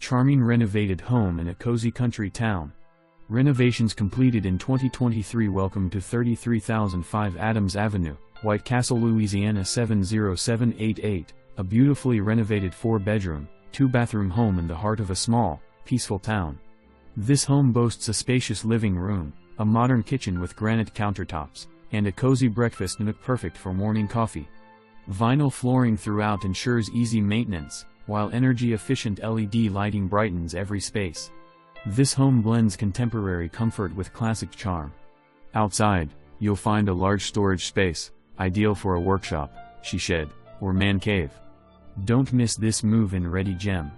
Charming renovated home in a cozy country town. Renovations completed in 2023. Welcome to 33,005 Adams Avenue, White Castle, Louisiana 70788, a beautifully renovated 4-bedroom, 2-bathroom home in the heart of a small, peaceful town. This home boasts a spacious living room, a modern kitchen with granite countertops, and a cozy breakfast nook perfect for morning coffee. Vinyl flooring throughout ensures easy maintenance, while energy-efficient LED lighting brightens every space. This home blends contemporary comfort with classic charm. Outside, you'll find a large storage space, ideal for a workshop, she shed, or man cave. Don't miss this move-in ready gem.